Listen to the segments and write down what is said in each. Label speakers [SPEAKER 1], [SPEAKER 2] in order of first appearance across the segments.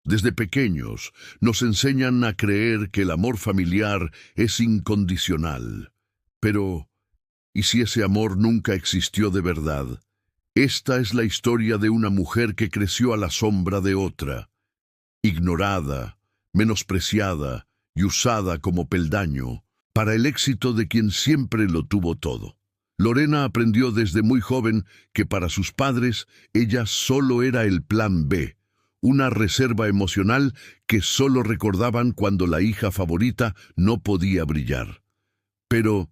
[SPEAKER 1] Desde pequeños nos enseñan a creer que el amor familiar es incondicional. Pero, ¿y si ese amor nunca existió de verdad? Esta es la historia de una mujer que creció a la sombra de otra, ignorada, menospreciada y usada como peldaño para el éxito de quien siempre lo tuvo todo. Lorena aprendió desde muy joven que para sus padres ella solo era el plan B, una reserva emocional que solo recordaban cuando la hija favorita no podía brillar. Pero,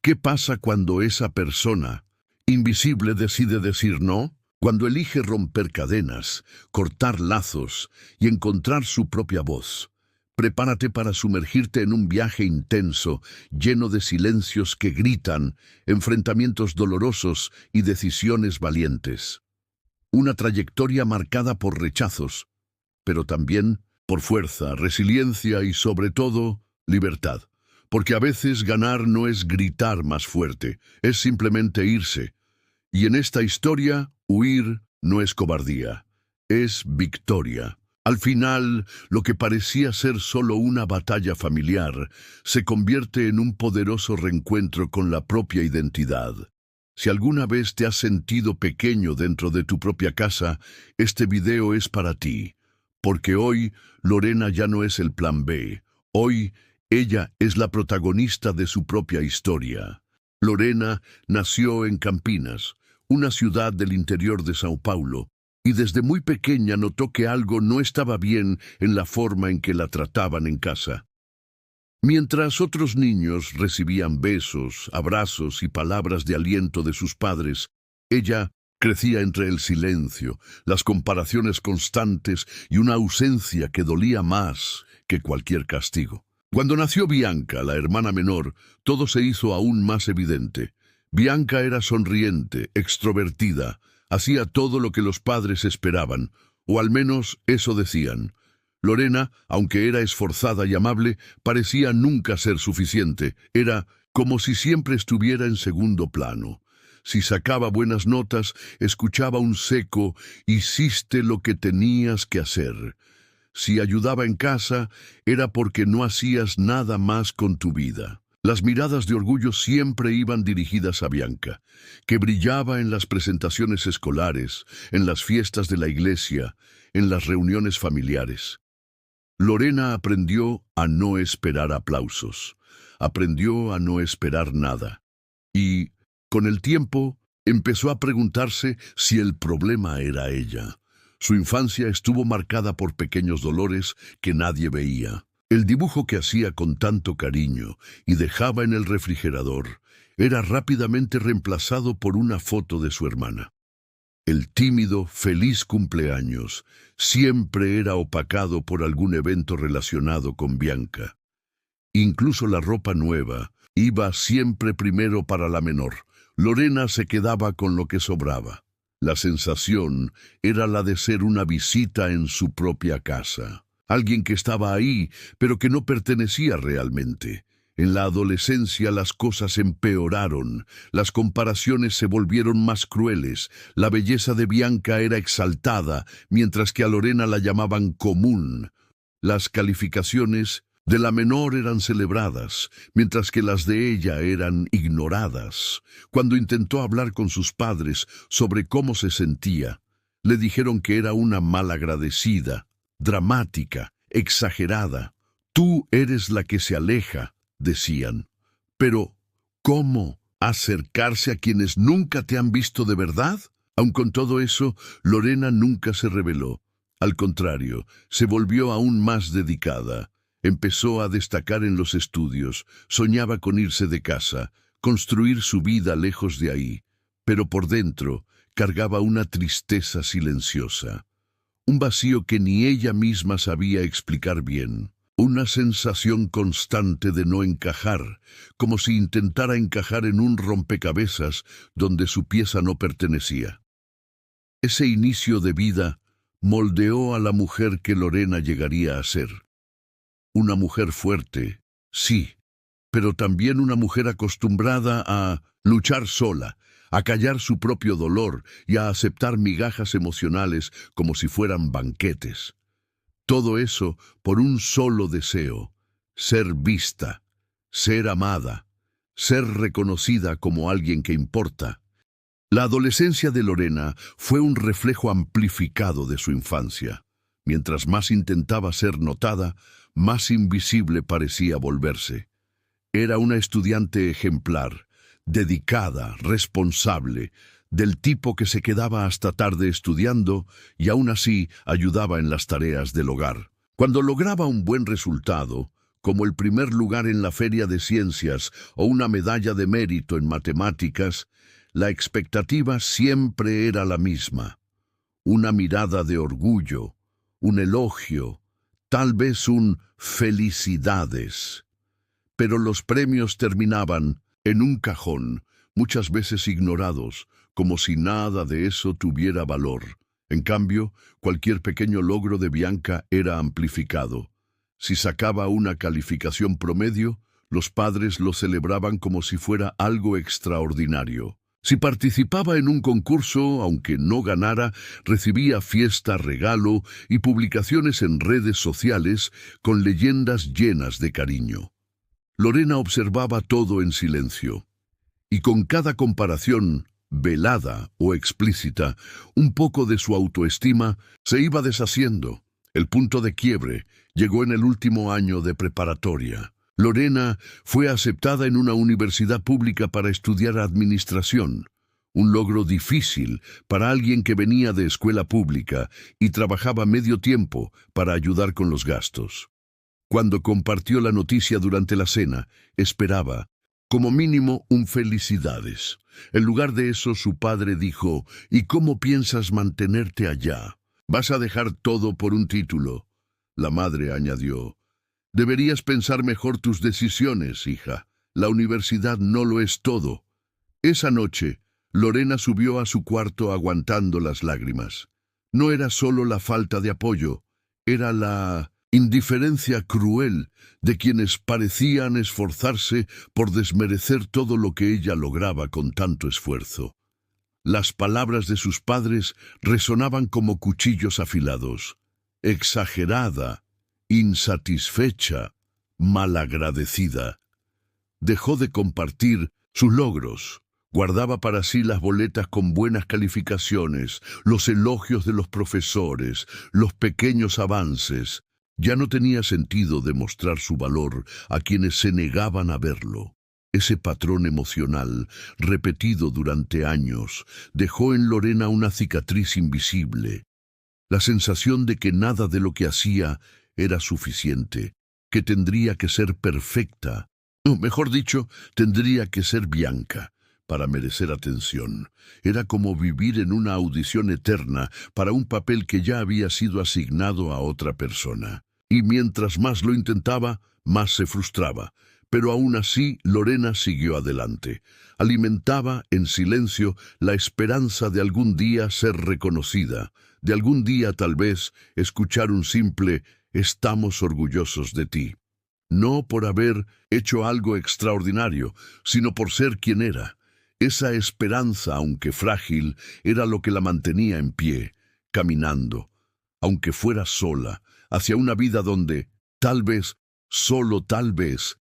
[SPEAKER 1] ¿qué pasa cuando esa persona invisible decide decir no? Cuando elige romper cadenas, cortar lazos y encontrar su propia voz. Prepárate para sumergirte en un viaje intenso, lleno de silencios que gritan, enfrentamientos dolorosos y decisiones valientes. Una trayectoria marcada por rechazos, pero también por fuerza, resiliencia y, sobre todo, libertad. Porque a veces ganar no es gritar más fuerte, es simplemente irse. Y en esta historia, huir no es cobardía, es victoria. Al final, lo que parecía ser solo una batalla familiar se convierte en un poderoso reencuentro con la propia identidad. Si alguna vez te has sentido pequeño dentro de tu propia casa, este video es para ti. Porque hoy, Lorena ya no es el plan B. Hoy, ella es la protagonista de su propia historia. Lorena nació en Campinas, una ciudad del interior de Sao Paulo, y desde muy pequeña notó que algo no estaba bien en la forma en que la trataban en casa. Mientras otros niños recibían besos, abrazos y palabras de aliento de sus padres, ella crecía entre el silencio, las comparaciones constantes y una ausencia que dolía más que cualquier castigo. Cuando nació Bianca, la hermana menor, todo se hizo aún más evidente. Bianca era sonriente, extrovertida, hacía todo lo que los padres esperaban, o al menos eso decían. Lorena, aunque era esforzada y amable, parecía nunca ser suficiente. Era como si siempre estuviera en segundo plano. Si sacaba buenas notas, escuchaba un seco «hiciste lo que tenías que hacer». Si ayudaba en casa, era porque no hacías nada más con tu vida. Las miradas de orgullo siempre iban dirigidas a Bianca, que brillaba en las presentaciones escolares, en las fiestas de la iglesia, en las reuniones familiares. Lorena aprendió a no esperar aplausos, aprendió a no esperar nada. Y, con el tiempo, empezó a preguntarse si el problema era ella. Su infancia estuvo marcada por pequeños dolores que nadie veía. El dibujo que hacía con tanto cariño y dejaba en el refrigerador era rápidamente reemplazado por una foto de su hermana. El tímido, feliz cumpleaños siempre era opacado por algún evento relacionado con Bianca. Incluso la ropa nueva iba siempre primero para la menor. Lorena se quedaba con lo que sobraba. La sensación era la de ser una visita en su propia casa. Alguien que estaba ahí, pero que no pertenecía realmente. En la adolescencia las cosas empeoraron, las comparaciones se volvieron más crueles, la belleza de Bianca era exaltada, mientras que a Lorena la llamaban común. Las calificaciones de la menor eran celebradas, mientras que las de ella eran ignoradas. Cuando intentó hablar con sus padres sobre cómo se sentía, le dijeron que era una malagradecida, dramática, exagerada. Tú eres la que se aleja, decían. Pero, ¿cómo acercarse a quienes nunca te han visto de verdad? Aun con todo eso, Lorena nunca se rebeló. Al contrario, se volvió aún más dedicada. Empezó a destacar en los estudios, soñaba con irse de casa, construir su vida lejos de ahí, pero por dentro cargaba una tristeza silenciosa, un vacío que ni ella misma sabía explicar bien, una sensación constante de no encajar, como si intentara encajar en un rompecabezas donde su pieza no pertenecía. Ese inicio de vida moldeó a la mujer que Lorena llegaría a ser. Una mujer fuerte, sí, pero también una mujer acostumbrada a luchar sola, a callar su propio dolor y a aceptar migajas emocionales como si fueran banquetes. Todo eso por un solo deseo: ser vista, ser amada, ser reconocida como alguien que importa. La adolescencia de Lorena fue un reflejo amplificado de su infancia. Mientras más intentaba ser notada, más invisible parecía volverse. Era una estudiante ejemplar, dedicada, responsable, del tipo que se quedaba hasta tarde estudiando y aún así ayudaba en las tareas del hogar. Cuando lograba un buen resultado, como el primer lugar en la feria de ciencias o una medalla de mérito en matemáticas, la expectativa siempre era la misma: una mirada de orgullo, un elogio, tal vez un felicidades. Pero los premios terminaban en un cajón, muchas veces ignorados, como si nada de eso tuviera valor. En cambio, cualquier pequeño logro de Bianca era amplificado. Si sacaba una calificación promedio, los padres lo celebraban como si fuera algo extraordinario. Si participaba en un concurso, aunque no ganara, recibía fiesta, regalo y publicaciones en redes sociales con leyendas llenas de cariño. Lorena observaba todo en silencio, y con cada comparación, velada o explícita, un poco de su autoestima se iba deshaciendo. El punto de quiebre llegó en el último año de preparatoria. Lorena fue aceptada en una universidad pública para estudiar administración, un logro difícil para alguien que venía de escuela pública y trabajaba medio tiempo para ayudar con los gastos. Cuando compartió la noticia durante la cena, esperaba, como mínimo, un felicidades. En lugar de eso, su padre dijo: «¿Y cómo piensas mantenerte allá? ¿Vas a dejar todo por un título?». La madre añadió: «Deberías pensar mejor tus decisiones, hija. La universidad no lo es todo». Esa noche, Lorena subió a su cuarto aguantando las lágrimas. No era solo la falta de apoyo, era la indiferencia cruel de quienes parecían esforzarse por desmerecer todo lo que ella lograba con tanto esfuerzo. Las palabras de sus padres resonaban como cuchillos afilados: exagerada, insatisfecha, malagradecida. Dejó de compartir sus logros. Guardaba para sí las boletas con buenas calificaciones, los elogios de los profesores, los pequeños avances. Ya no tenía sentido demostrar su valor a quienes se negaban a verlo. Ese patrón emocional, repetido durante años, dejó en Lorena una cicatriz invisible. La sensación de que nada de lo que hacía era suficiente, que tendría que ser perfecta, o mejor dicho, tendría que ser Bianca para merecer atención. Era como vivir en una audición eterna para un papel que ya había sido asignado a otra persona. Y mientras más lo intentaba, más se frustraba. Pero aún así, Lorena siguió adelante. Alimentaba en silencio la esperanza de algún día ser reconocida, de algún día tal vez escuchar un simple «estamos orgullosos de ti». No por haber hecho algo extraordinario, sino por ser quien era. Esa esperanza, aunque frágil, era lo que la mantenía en pie, caminando, aunque fuera sola, hacia una vida donde, tal vez, solo tal vez,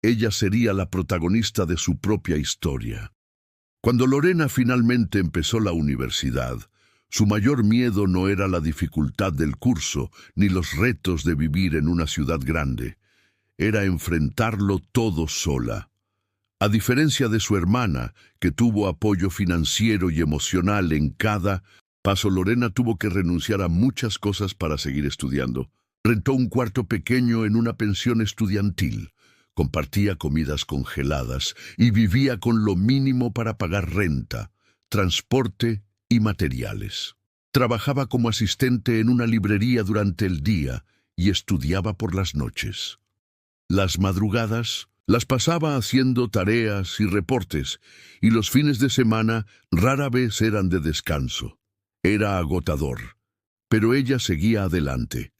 [SPEAKER 1] ella sería la protagonista de su propia historia. Cuando Lorena finalmente empezó la universidad, su mayor miedo no era la dificultad del curso, ni los retos de vivir en una ciudad grande. Era enfrentarlo todo sola. A diferencia de su hermana, que tuvo apoyo financiero y emocional en cada paso, Lorena tuvo que renunciar a muchas cosas para seguir estudiando. Rentó un cuarto pequeño en una pensión estudiantil, compartía comidas congeladas y vivía con lo mínimo para pagar renta, transporte y materiales. Trabajaba como asistente en una librería durante el día y estudiaba por las noches. Las madrugadas las pasaba haciendo tareas y reportes, y los fines de semana rara vez eran de descanso. Era agotador, pero ella seguía adelante.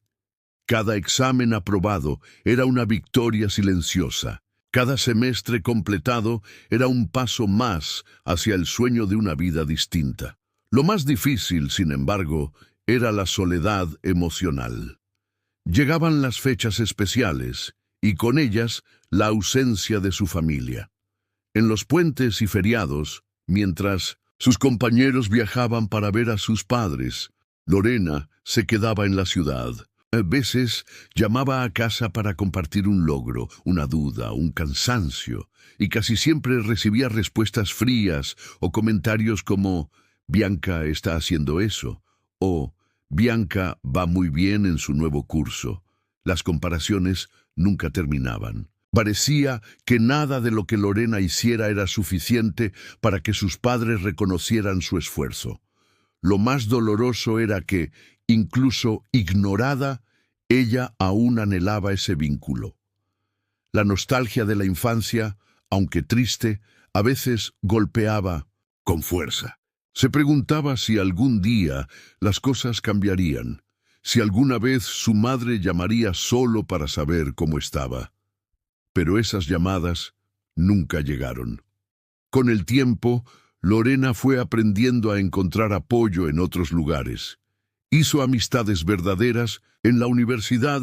[SPEAKER 1] Cada examen aprobado era una victoria silenciosa. Cada semestre completado era un paso más hacia el sueño de una vida distinta. Lo más difícil, sin embargo, era la soledad emocional. Llegaban las fechas especiales, y con ellas la ausencia de su familia. En los puentes y feriados, mientras sus compañeros viajaban para ver a sus padres, Lorena se quedaba en la ciudad. A veces llamaba a casa para compartir un logro, una duda, un cansancio, y casi siempre recibía respuestas frías o comentarios como «Bianca está haciendo eso» o «Bianca va muy bien en su nuevo curso». Las comparaciones nunca terminaban. Parecía que nada de lo que Lorena hiciera era suficiente para que sus padres reconocieran su esfuerzo. Lo más doloroso era que, incluso ignorada, ella aún anhelaba ese vínculo. La nostalgia de la infancia, aunque triste, a veces golpeaba con fuerza. Se preguntaba si algún día las cosas cambiarían, si alguna vez su madre llamaría solo para saber cómo estaba. Pero esas llamadas nunca llegaron. Con el tiempo, Lorena fue aprendiendo a encontrar apoyo en otros lugares. Hizo amistades verdaderas. En la universidad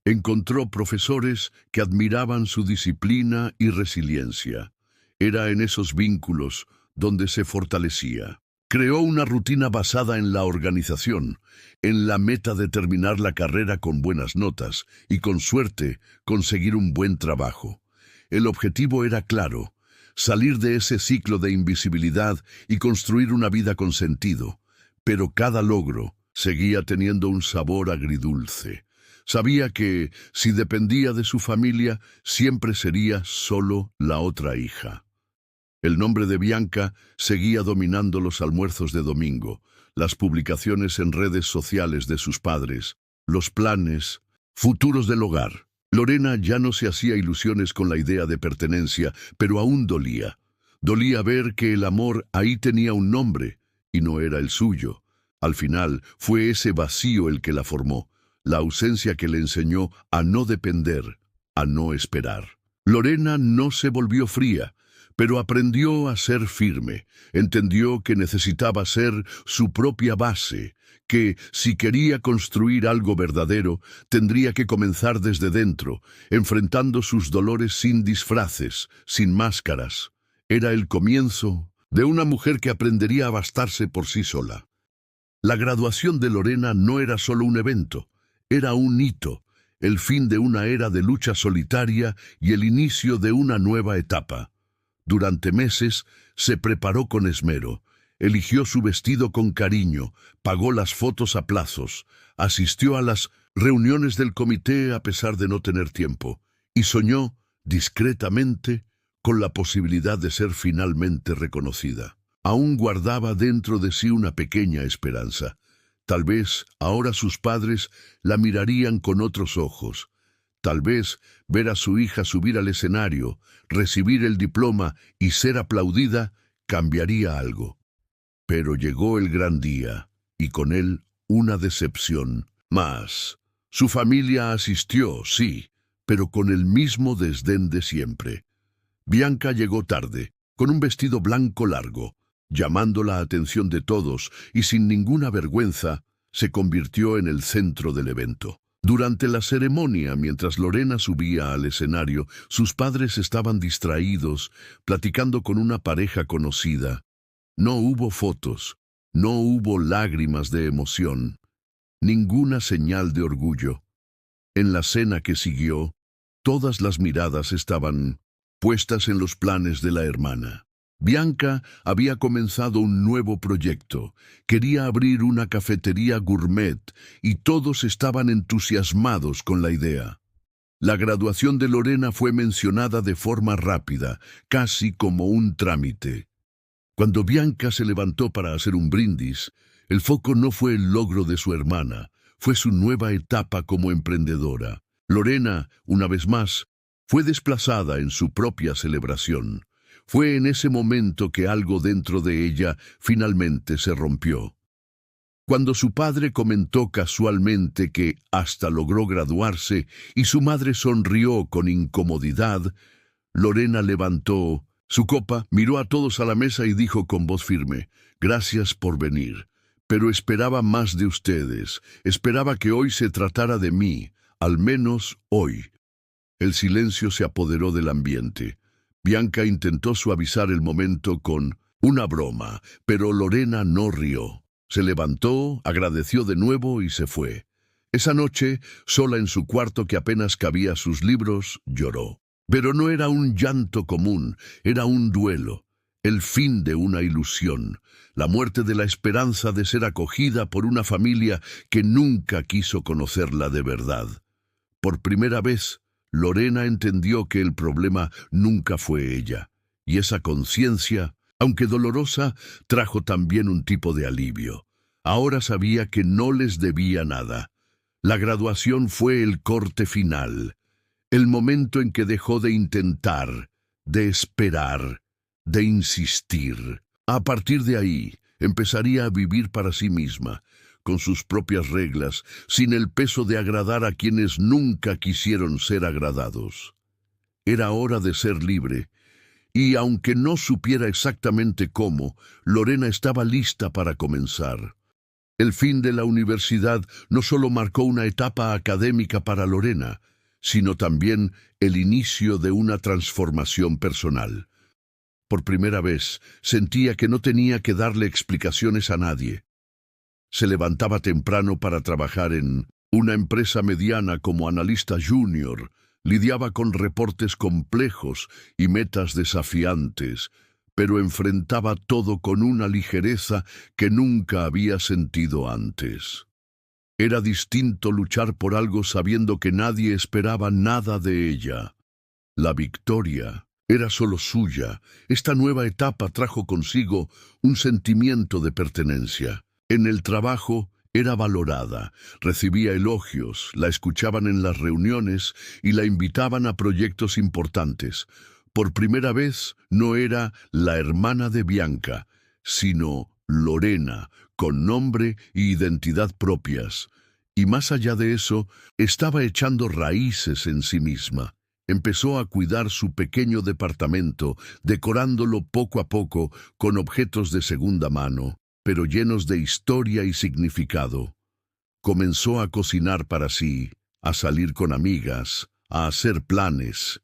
[SPEAKER 1] encontró profesores que admiraban su disciplina y resiliencia. Era en esos vínculos donde se fortalecía. Creó una rutina basada en la organización, en la meta de terminar la carrera con buenas notas y, con suerte, conseguir un buen trabajo. El objetivo era claro: salir de ese ciclo de invisibilidad y construir una vida con sentido. Pero cada logro seguía teniendo un sabor agridulce. Sabía que, si dependía de su familia, siempre sería solo la otra hija. El nombre de Bianca seguía dominando los almuerzos de domingo, las publicaciones en redes sociales de sus padres, los planes futuros del hogar. Lorena ya no se hacía ilusiones con la idea de pertenencia, pero aún dolía. Dolía ver que el amor ahí tenía un nombre, y no era el suyo. Al final, fue ese vacío el que la formó, la ausencia que le enseñó a no depender, a no esperar. Lorena no se volvió fría, pero aprendió a ser firme. Entendió que necesitaba ser su propia base, que, si quería construir algo verdadero, tendría que comenzar desde dentro, enfrentando sus dolores sin disfraces, sin máscaras. Era el comienzo de una mujer que aprendería a bastarse por sí sola. La graduación de Lorena no era solo un evento, era un hito, el fin de una era de lucha solitaria y el inicio de una nueva etapa. Durante meses se preparó con esmero, eligió su vestido con cariño, pagó las fotos a plazos, asistió a las reuniones del comité a pesar de no tener tiempo, y soñó, discretamente, con la posibilidad de ser finalmente reconocida. Aún guardaba dentro de sí una pequeña esperanza. Tal vez ahora sus padres la mirarían con otros ojos. Tal vez ver a su hija subir al escenario, recibir el diploma y ser aplaudida cambiaría algo. Pero llegó el gran día, y con él una decepción más. Su familia asistió, sí, pero con el mismo desdén de siempre. Bianca llegó tarde, con un vestido blanco largo, llamando la atención de todos y sin ninguna vergüenza, se convirtió en el centro del evento. Durante la ceremonia, mientras Lorena subía al escenario, sus padres estaban distraídos, platicando con una pareja conocida. No hubo fotos, no hubo lágrimas de emoción, ninguna señal de orgullo. En la cena que siguió, todas las miradas estaban puestas en los planes de la hermana. Bianca había comenzado un nuevo proyecto. Quería abrir una cafetería gourmet y todos estaban entusiasmados con la idea. La graduación de Lorena fue mencionada de forma rápida, casi como un trámite. Cuando Bianca se levantó para hacer un brindis, el foco no fue el logro de su hermana, fue su nueva etapa como emprendedora. Lorena, una vez más, fue desplazada en su propia celebración. Fue en ese momento que algo dentro de ella finalmente se rompió. Cuando su padre comentó casualmente que hasta logró graduarse y su madre sonrió con incomodidad, Lorena levantó su copa, miró a todos a la mesa y dijo con voz firme: «Gracias por venir, pero esperaba más de ustedes, esperaba que hoy se tratara de mí, al menos hoy. El silencio se apoderó del ambiente. Bianca intentó suavizar el momento con una broma, pero Lorena no rió. Se levantó, agradeció de nuevo y se fue. Esa noche, sola en su cuarto que apenas cabía a sus libros, lloró. Pero no era un llanto común, era un duelo, el fin de una ilusión, la muerte de la esperanza de ser acogida por una familia que nunca quiso conocerla de verdad. Por primera vez, Lorena entendió que el problema nunca fue ella, y esa conciencia, aunque dolorosa, trajo también un tipo de alivio. Ahora sabía que no les debía nada. La graduación fue el corte final, el momento en que dejó de intentar, de esperar, de insistir. A partir de ahí, empezaría a vivir para sí misma, con sus propias reglas, sin el peso de agradar a quienes nunca quisieron ser agradados. Era hora de ser libre, y aunque no supiera exactamente cómo, Lorena estaba lista para comenzar. El fin de la universidad no solo marcó una etapa académica para Lorena, sino también el inicio de una transformación personal. Por primera vez, sentía que no tenía que darle explicaciones a nadie. Se levantaba temprano para trabajar en una empresa mediana como analista junior, lidiaba con reportes complejos y metas desafiantes, pero enfrentaba todo con una ligereza que nunca había sentido antes. Era distinto luchar por algo sabiendo que nadie esperaba nada de ella. La victoria era solo suya. Esta nueva etapa trajo consigo un sentimiento de pertenencia. En el trabajo era valorada, recibía elogios, la escuchaban en las reuniones y la invitaban a proyectos importantes. Por primera vez no era la hermana de Bianca, sino Lorena, con nombre e identidad propias. Y más allá de eso, estaba echando raíces en sí misma. Empezó a cuidar su pequeño departamento, decorándolo poco a poco con objetos de segunda mano, pero llenos de historia y significado. Comenzó a cocinar para sí, a salir con amigas, a hacer planes.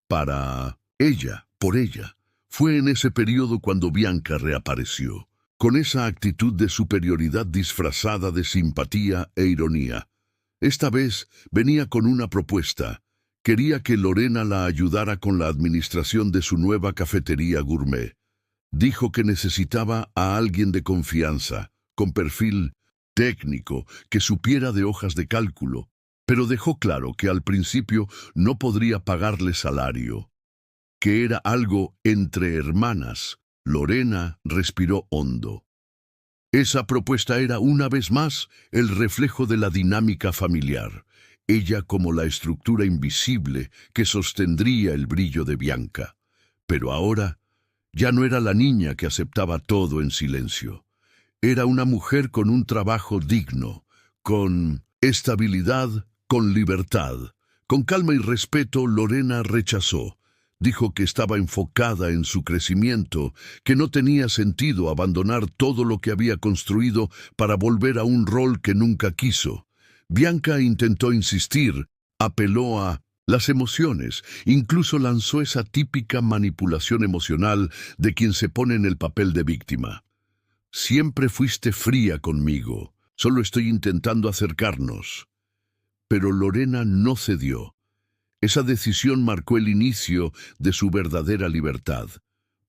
[SPEAKER 1] Para ella, por ella. Fue en ese periodo cuando Bianca reapareció, con esa actitud de superioridad disfrazada de simpatía e ironía. Esta vez venía con una propuesta. Quería que Lorena la ayudara con la administración de su nueva cafetería gourmet. Dijo que necesitaba a alguien de confianza, con perfil técnico, que supiera de hojas de cálculo, pero dejó claro que al principio no podría pagarle salario, que era algo entre hermanas. Lorena respiró hondo. Esa propuesta era, una vez más, el reflejo de la dinámica familiar. Ella como la estructura invisible que sostendría el brillo de Bianca. Pero ahora ya no era la niña que aceptaba todo en silencio. Era una mujer con un trabajo digno, con estabilidad, con libertad. Con calma y respeto, Lorena rechazó. Dijo que estaba enfocada en su crecimiento, que no tenía sentido abandonar todo lo que había construido para volver a un rol que nunca quiso. Bianca intentó insistir, apeló a las emociones, incluso lanzó esa típica manipulación emocional de quien se pone en el papel de víctima. Siempre fuiste fría conmigo, solo estoy intentando acercarnos. Pero Lorena no cedió. Esa decisión marcó el inicio de su verdadera libertad,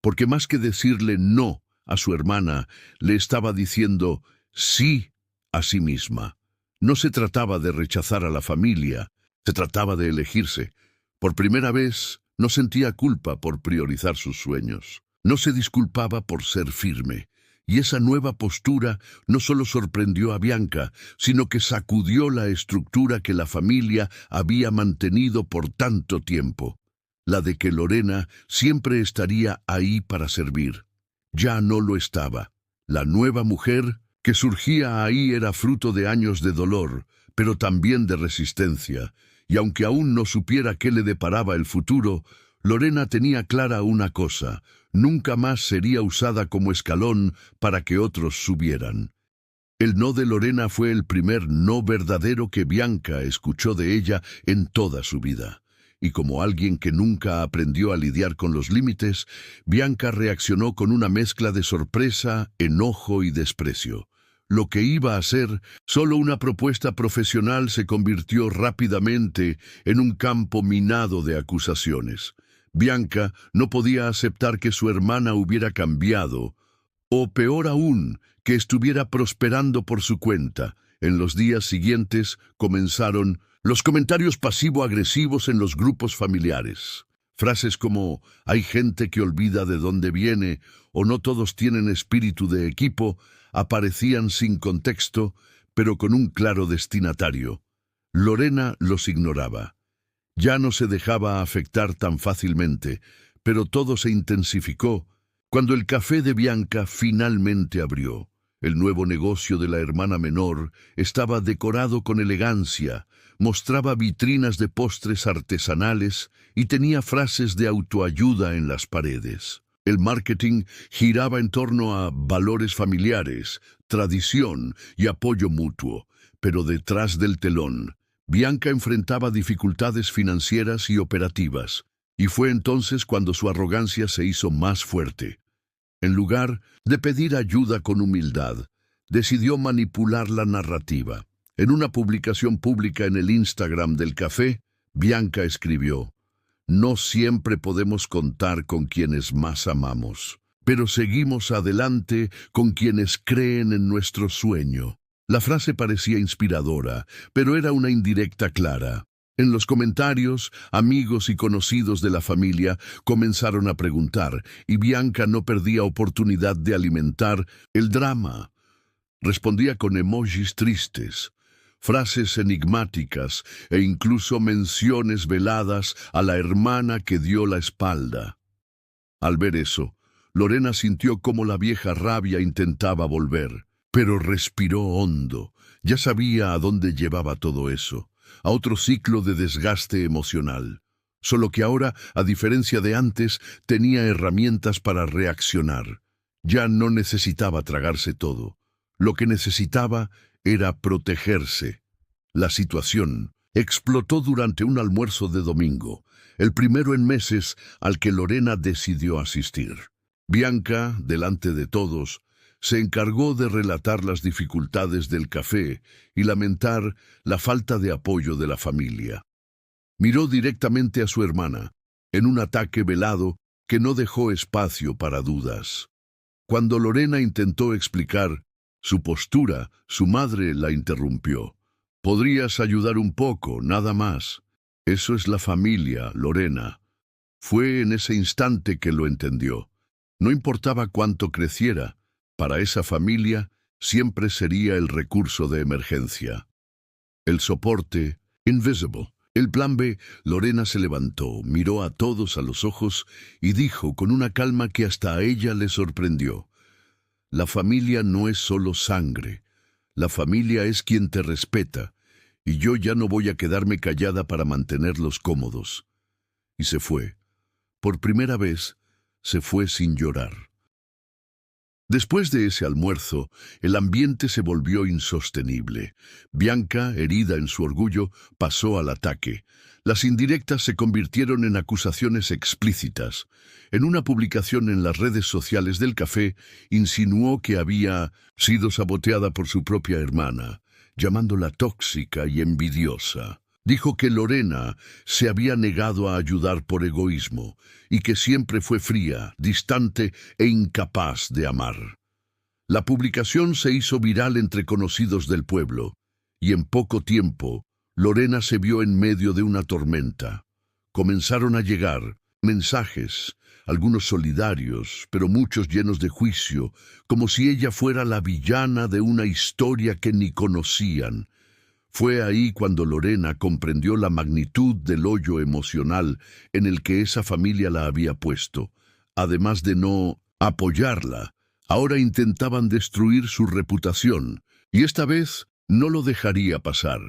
[SPEAKER 1] porque más que decirle no a su hermana, le estaba diciendo sí a sí misma. No se trataba de rechazar a la familia, se trataba de elegirse. Por primera vez, no sentía culpa por priorizar sus sueños. No se disculpaba por ser firme. Y esa nueva postura no solo sorprendió a Bianca, sino que sacudió la estructura que la familia había mantenido por tanto tiempo, la de que Lorena siempre estaría ahí para servir. Ya no lo estaba. La nueva mujer que surgía ahí era fruto de años de dolor, pero también de resistencia, y aunque aún no supiera qué le deparaba el futuro, Lorena tenía clara una cosa: nunca más sería usada como escalón para que otros subieran. El no de Lorena fue el primer no verdadero que Bianca escuchó de ella en toda su vida. Y como alguien que nunca aprendió a lidiar con los límites, Bianca reaccionó con una mezcla de sorpresa, enojo y desprecio. Lo que iba a ser solo una propuesta profesional se convirtió rápidamente en un campo minado de acusaciones. Bianca no podía aceptar que su hermana hubiera cambiado, o peor aún, que estuviera prosperando por su cuenta. En los días siguientes comenzaron los comentarios pasivo-agresivos en los grupos familiares. Frases como «hay gente que olvida de dónde viene» o «no todos tienen espíritu de equipo» aparecían sin contexto, pero con un claro destinatario. Lorena los ignoraba. Ya no se dejaba afectar tan fácilmente, pero todo se intensificó cuando el café de Bianca finalmente abrió. El nuevo negocio de la hermana menor estaba decorado con elegancia, mostraba vitrinas de postres artesanales y tenía frases de autoayuda en las paredes. El marketing giraba en torno a valores familiares, tradición y apoyo mutuo, pero detrás del telón, Bianca enfrentaba dificultades financieras y operativas, y fue entonces cuando su arrogancia se hizo más fuerte. En lugar de pedir ayuda con humildad, decidió manipular la narrativa. En una publicación pública en el Instagram del café, Bianca escribió: «No siempre podemos contar con quienes más amamos, pero seguimos adelante con quienes creen en nuestro sueño». La frase parecía inspiradora, pero era una indirecta clara. En los comentarios, amigos y conocidos de la familia comenzaron a preguntar, y Bianca no perdía oportunidad de alimentar el drama. Respondía con emojis tristes, frases enigmáticas e incluso menciones veladas a la hermana que dio la espalda. Al ver eso, Lorena sintió cómo la vieja rabia intentaba volver, pero respiró hondo. Ya sabía a dónde llevaba todo eso, a otro ciclo de desgaste emocional. Solo que ahora, a diferencia de antes, tenía herramientas para reaccionar. Ya no necesitaba tragarse todo. Lo que necesitaba era protegerse. La situación explotó durante un almuerzo de domingo, el primero en meses al que Lorena decidió asistir. Bianca, delante de todos, se encargó de relatar las dificultades del café y lamentar la falta de apoyo de la familia. Miró directamente a su hermana, en un ataque velado que no dejó espacio para dudas. Cuando Lorena intentó explicar su postura, su madre la interrumpió. «Podrías ayudar un poco, nada más. Eso es la familia, Lorena». Fue en ese instante que lo entendió. No importaba cuánto creciera, para esa familia siempre sería el recurso de emergencia. El soporte, invisible. El plan B. Lorena se levantó, miró a todos a los ojos y dijo con una calma que hasta a ella le sorprendió: «La familia no es solo sangre. La familia es quien te respeta, y yo ya no voy a quedarme callada para mantenerlos cómodos». Y se fue. Por primera vez, se fue sin llorar. Después de ese almuerzo, el ambiente se volvió insostenible. Bianca, herida en su orgullo, pasó al ataque. Las indirectas se convirtieron en acusaciones explícitas. En una publicación en las redes sociales del café, insinuó que había sido saboteada por su propia hermana, llamándola tóxica y envidiosa. Dijo que Lorena se había negado a ayudar por egoísmo y que siempre fue fría, distante e incapaz de amar. La publicación se hizo viral entre conocidos del pueblo, y en poco tiempo Lorena se vio en medio de una tormenta. Comenzaron a llegar mensajes, algunos solidarios, pero muchos llenos de juicio, como si ella fuera la villana de una historia que ni conocían. Fue ahí cuando Lorena comprendió la magnitud del hoyo emocional en el que esa familia la había puesto. Además de no apoyarla, ahora intentaban destruir su reputación, y esta vez no lo dejaría pasar.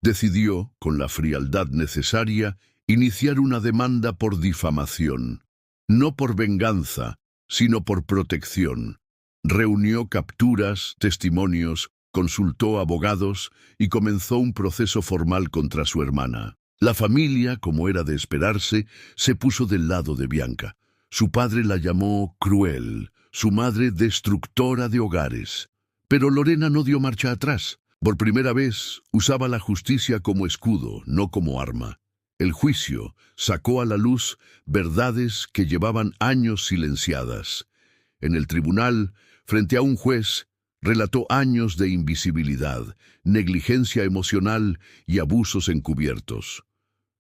[SPEAKER 1] Decidió, con la frialdad necesaria, iniciar una demanda por difamación. No por venganza, sino por protección. Reunió capturas, testimonios, consultó abogados y comenzó un proceso formal contra su hermana. La familia, como era de esperarse, se puso del lado de Bianca. Su padre la llamó cruel, su madre destructora de hogares. Pero Lorena no dio marcha atrás. Por primera vez, usaba la justicia como escudo, no como arma. El juicio sacó a la luz verdades que llevaban años silenciadas. En el tribunal, frente a un juez, relató años de invisibilidad, negligencia emocional y abusos encubiertos.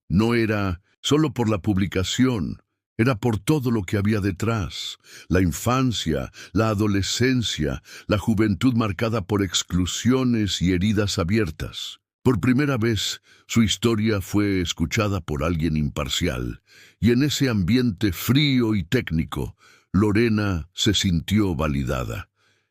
[SPEAKER 1] No era solo por la publicación, era por todo lo que había detrás: la infancia, la adolescencia, la juventud marcada por exclusiones y heridas abiertas. Por primera vez, su historia fue escuchada por alguien imparcial, y en ese ambiente frío y técnico, Lorena se sintió validada.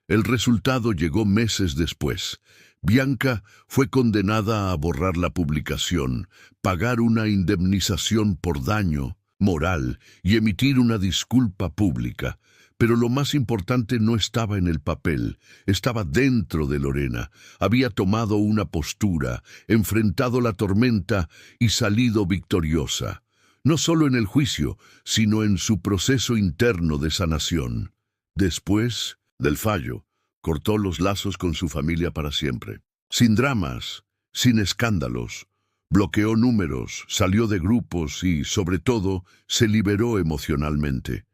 [SPEAKER 1] El resultado llegó meses después. Bianca fue condenada a borrar la publicación, pagar una indemnización por daño moral y emitir una disculpa pública. Pero lo más importante no estaba en el papel, estaba dentro de Lorena. Había tomado una postura, enfrentado la tormenta y salido victoriosa. No solo en el juicio, sino en su proceso interno de sanación. Después del fallo, cortó los lazos con su familia para siempre. Sin dramas, sin escándalos, bloqueó números, salió de grupos y, sobre todo, se liberó emocionalmente.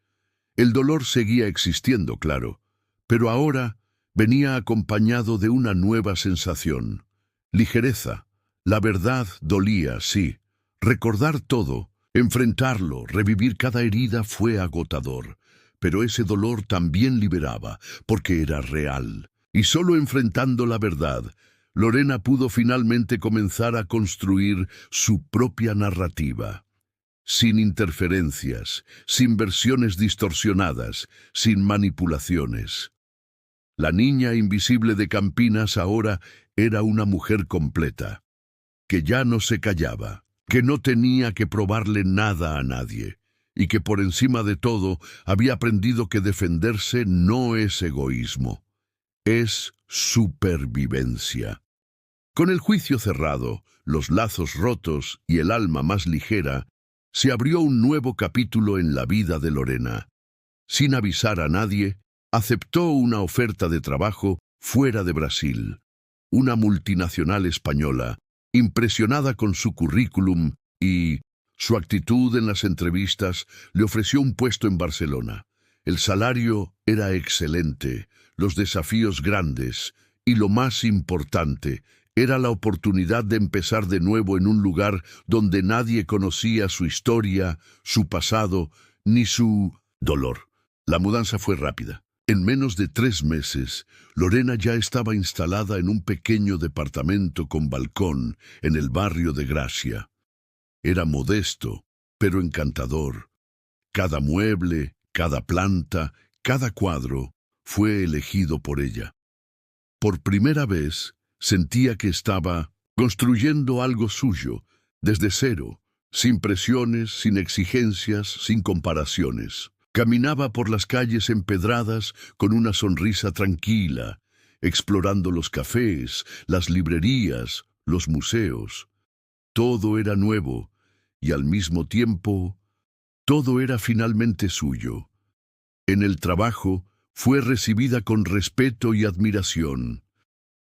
[SPEAKER 1] El dolor seguía existiendo, claro, pero ahora venía acompañado de una nueva sensación. Ligereza. La verdad dolía, sí. Recordar todo, enfrentarlo, revivir cada herida fue agotador. Pero ese dolor también liberaba, porque era real. Y solo enfrentando la verdad, Lorena pudo finalmente comenzar a construir su propia narrativa. Sin interferencias, sin versiones distorsionadas, sin manipulaciones. La niña invisible de Campinas ahora era una mujer completa, que ya no se callaba, que no tenía que probarle nada a nadie, y que por encima de todo había aprendido que defenderse no es egoísmo, es supervivencia. Con el juicio cerrado, los lazos rotos y el alma más ligera, se abrió un nuevo capítulo en la vida de Lorena. Sin avisar a nadie, aceptó una oferta de trabajo fuera de Brasil. Una multinacional española, impresionada con su currículum y su actitud en las entrevistas, le ofreció un puesto en Barcelona. El salario era excelente, los desafíos grandes y, lo más importante, era la oportunidad de empezar de nuevo en un lugar donde nadie conocía su historia, su pasado, ni su dolor. La mudanza fue rápida. En menos de 3 meses, Lorena ya estaba instalada en un pequeño departamento con balcón en el barrio de Gracia. Era modesto, pero encantador. Cada mueble, cada planta, cada cuadro fue elegido por ella. Por primera vez, sentía que estaba construyendo algo suyo, desde cero, sin presiones, sin exigencias, sin comparaciones. Caminaba por las calles empedradas con una sonrisa tranquila, explorando los cafés, las librerías, los museos. Todo era nuevo y al mismo tiempo, todo era finalmente suyo. En el trabajo fue recibida con respeto y admiración.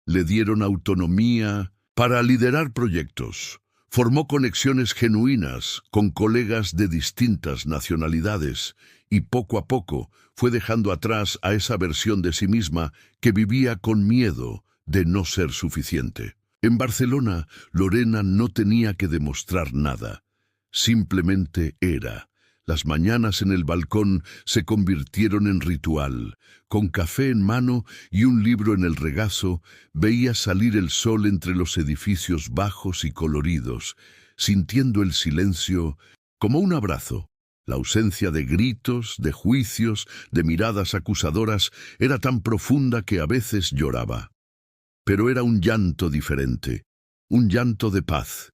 [SPEAKER 1] Le dieron autonomía para liderar proyectos. Formó conexiones genuinas con colegas de distintas nacionalidades y poco a poco fue dejando atrás a esa versión de sí misma que vivía con miedo de no ser suficiente. En Barcelona, Lorena no tenía que demostrar nada. Simplemente era. Las mañanas en el balcón se convirtieron en ritual. Con café en mano y un libro en el regazo, veía salir el sol entre los edificios bajos y coloridos, sintiendo el silencio como un abrazo. La ausencia de gritos, de juicios, de miradas acusadoras era tan profunda que a veces lloraba. Pero era un llanto diferente, un llanto de paz.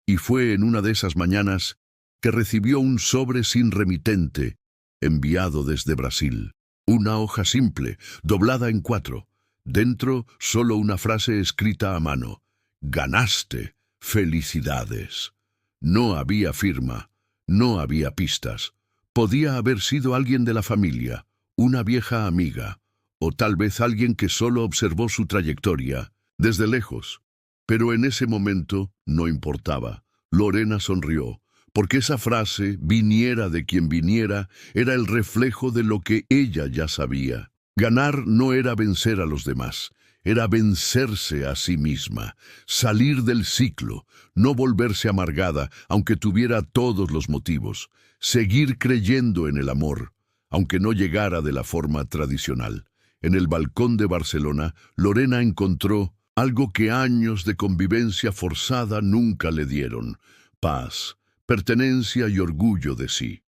[SPEAKER 1] Y fue en una de esas mañanas que recibió un sobre sin remitente, enviado desde Brasil. Una hoja simple, doblada en 4. Dentro, solo una frase escrita a mano. «Ganaste. Felicidades». No había firma, no había pistas. Podía haber sido alguien de la familia, una vieja amiga, o tal vez alguien que solo observó su trayectoria, desde lejos. Pero en ese momento no importaba. Lorena sonrió, porque esa frase, viniera de quien viniera, era el reflejo de lo que ella ya sabía. Ganar no era vencer a los demás, era vencerse a sí misma, salir del ciclo, no volverse amargada, aunque tuviera todos los motivos, seguir creyendo en el amor, aunque no llegara de la forma tradicional. En el balcón de Barcelona, Lorena encontró algo que años de convivencia forzada nunca le dieron: paz, pertenencia y orgullo de sí.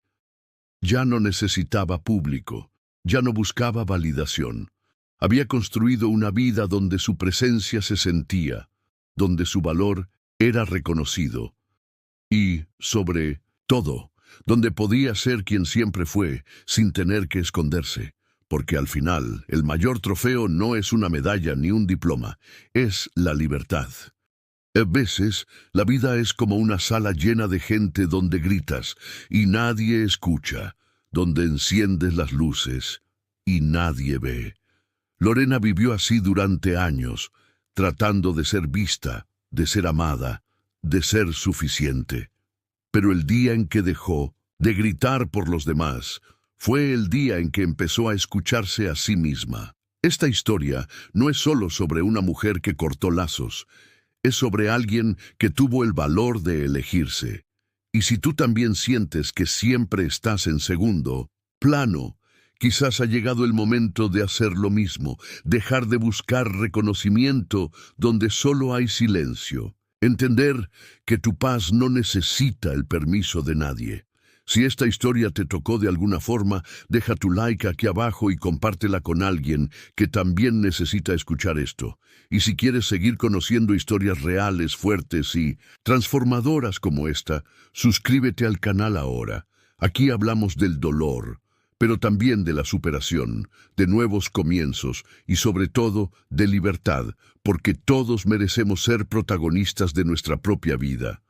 [SPEAKER 1] Ya no necesitaba público, ya no buscaba validación. Había construido una vida donde su presencia se sentía, donde su valor era reconocido y, sobre todo, donde podía ser quien siempre fue, sin tener que esconderse. Porque al final, el mayor trofeo no es una medalla ni un diploma, es la libertad. A veces, la vida es como una sala llena de gente donde gritas y nadie escucha, donde enciendes las luces y nadie ve. Lorena vivió así durante años, tratando de ser vista, de ser amada, de ser suficiente. Pero el día en que dejó de gritar por los demás, fue el día en que empezó a escucharse a sí misma. Esta historia no es solo sobre una mujer que cortó lazos, es sobre alguien que tuvo el valor de elegirse. Y si tú también sientes que siempre estás en segundo plano, quizás ha llegado el momento de hacer lo mismo, dejar de buscar reconocimiento donde solo hay silencio. Entender que tu paz no necesita el permiso de nadie. Si esta historia te tocó de alguna forma, deja tu like aquí abajo y compártela con alguien que también necesita escuchar esto. Y si quieres seguir conociendo historias reales, fuertes y transformadoras como esta, suscríbete al canal ahora. Aquí hablamos del dolor, pero también de la superación, de nuevos comienzos y sobre todo de libertad, porque todos merecemos ser protagonistas de nuestra propia vida.